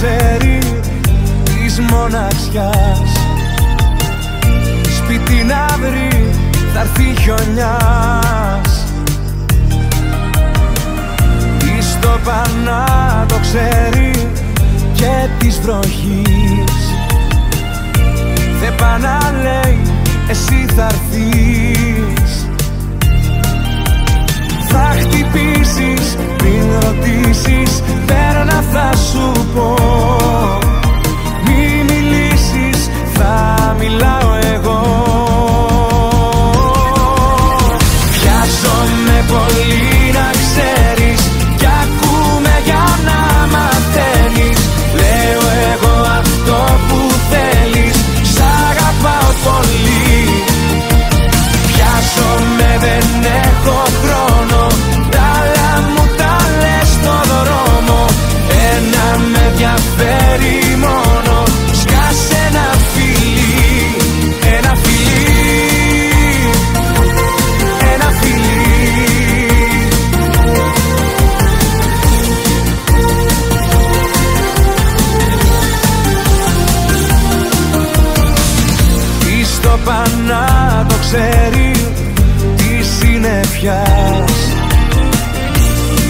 ξέρει της μοναξιάς. Σπίτι να βρει θα έρθει χιονιάς. Της το πανά το ξέρει και της βροχής. Δεν πά να λέει εσύ θα έρθεις. Θα χτυπήσεις πριν ρωτήσεις, πέρνα θα σου πω. Μη μιλήσεις, θα μιλάω εγώ. Βιάζομαι πολύ να ξέρεις κι ακούμε για να μαθαίνεις. Λέω εγώ αυτό που θέλεις, σ' αγαπάω πολύ. Βιάζομαι, δεν έχω χρόνο, τα άλλα μου τα λες στο δρόμο. Ένα με ενδιαφέρει μόνο, σκάσε ένα φιλί, ένα φιλί, ένα φιλί. Εις το πανά το ξέρει της συννεφιάς.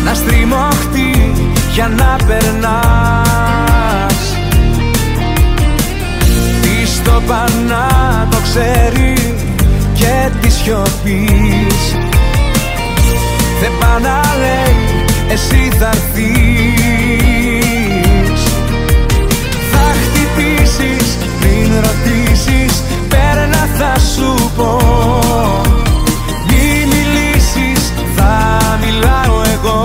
Να στριμωχτεί για να περνάς. Της το πανά το ξέρει και της σιωπής. Δεν πά να λέει εσύ θα έρθεις. Θα χτυπήσεις πριν ρωτήσεις, πέρνα θα σου πω. Μη μιλήσεις, θα μιλάω εγώ.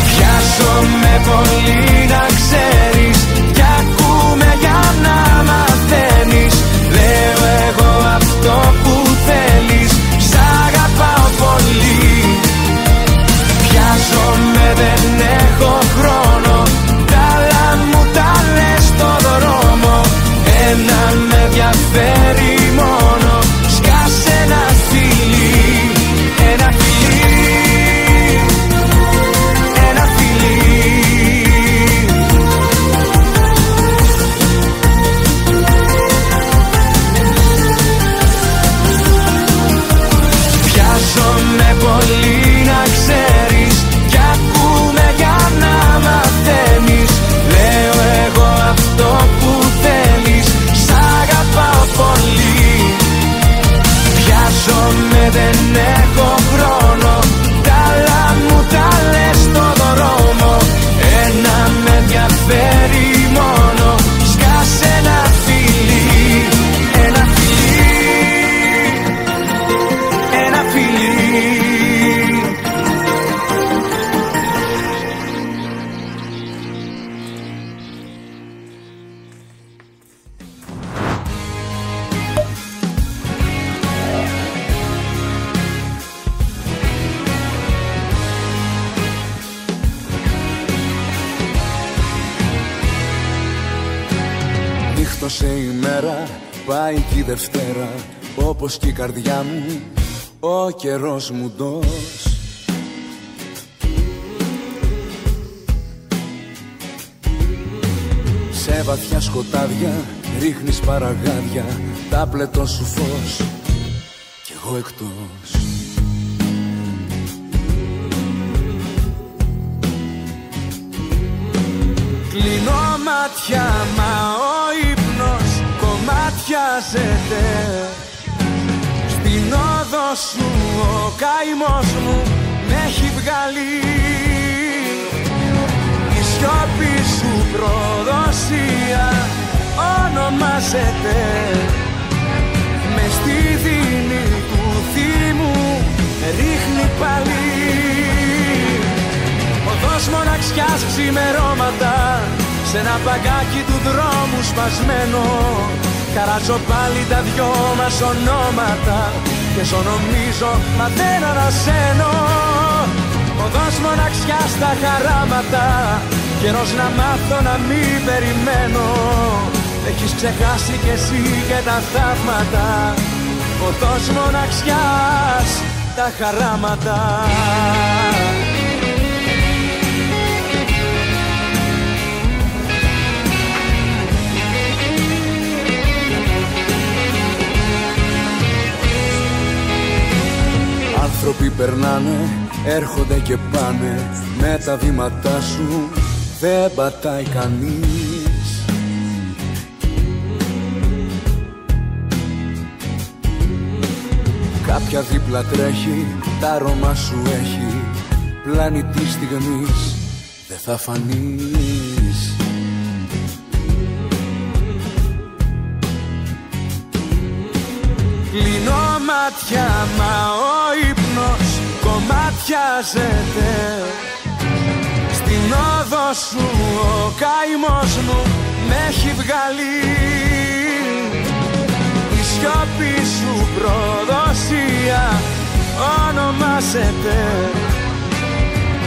Βιάζομαι πολύ να ξέρεις κι ακούμε για να μαθαίνεις. Λέω εγώ αυτό που θέλεις, σ' αγαπάω πολύ. Βιάζομαι, δεν έχω χρόνο, τα άλλα μου τα λες στο δρόμο. Ένα με ενδιαφέρει μόνο, σκάσε ένα φιλί, ένα φιλί, ένα φιλί. Βιάζομαι πολύ να ξέρεις κι ακούμε για να μαθαίνεις. Λέω εγώ αυτό που θέλεις, σ' αγαπάω πολύ. Βιάζομαι, δεν έχω χρόνο, τα άλλα μου τα λες στο δρόμο. Ένα με ενδιαφέρει μόνο, σκάσε ένα φιλί, ένα φιλί, ένα φιλί. Νύχτωσε η μέρα, πάει κι η Δευτέρα, όπως κι η καρδιά μου, ο καιρός μου ντος. Σε βαθιά σκοτάδια ρίχνεις παραγάδια, τάπλετο σου φως κι εγώ εκτός. Κλείνω μάτια, μα ο ύπνος κομμάτιαζεται. Στην όδο σου ο καημός μου με έχει βγάλει. Η σιώπη σου προδοσία ονομάζεται. Μες στη δίνη του θύμου ρίχνει πάλι. Οδός μοναξιάς ξημερώματα, σ' ένα παγκάκι του δρόμου σπασμένο. Χαράζω πάλι τα δυο μας ονόματα και ζω νομίζω μα δεν ανασένω. Οδός μοναξιάς στα χαράματα, καιρός να μάθω να μην περιμένω. Έχεις ξεχάσει κι εσύ και τα θαύματα. Οδός μοναξιάς τα χαράματα. άνθρωποι περνάνε, έρχονται και πάνε, με τα βήματά σου δεν πατάει κανείς. Κάποια δίπλα τρέχει, τ' άρωμα σου έχει, πλάνη της στιγμής δεν θα φανείς. Κλείνω μάτια μα ο ύπνος κομμάτιαζεται. Στην όδο σου ο καημός μου με έχει βγάλει. Η σιώπη σου προδοσία ονομάζεται.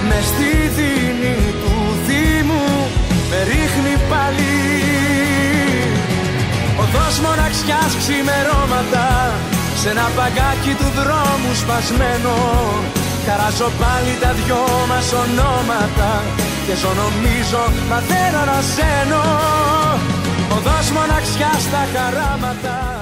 Μες στη δίνη του Δήμου με ρίχνει πάλι. Οδός μοναξιάς ξημερώματα, σ' ένα παγκάκι του δρόμου σπασμένο. Χαράζω πάλι τα δυο μας ονόματα και ζω νομίζω μα δεν αναζένω. Οδός μοναξιάς στα χαράματα.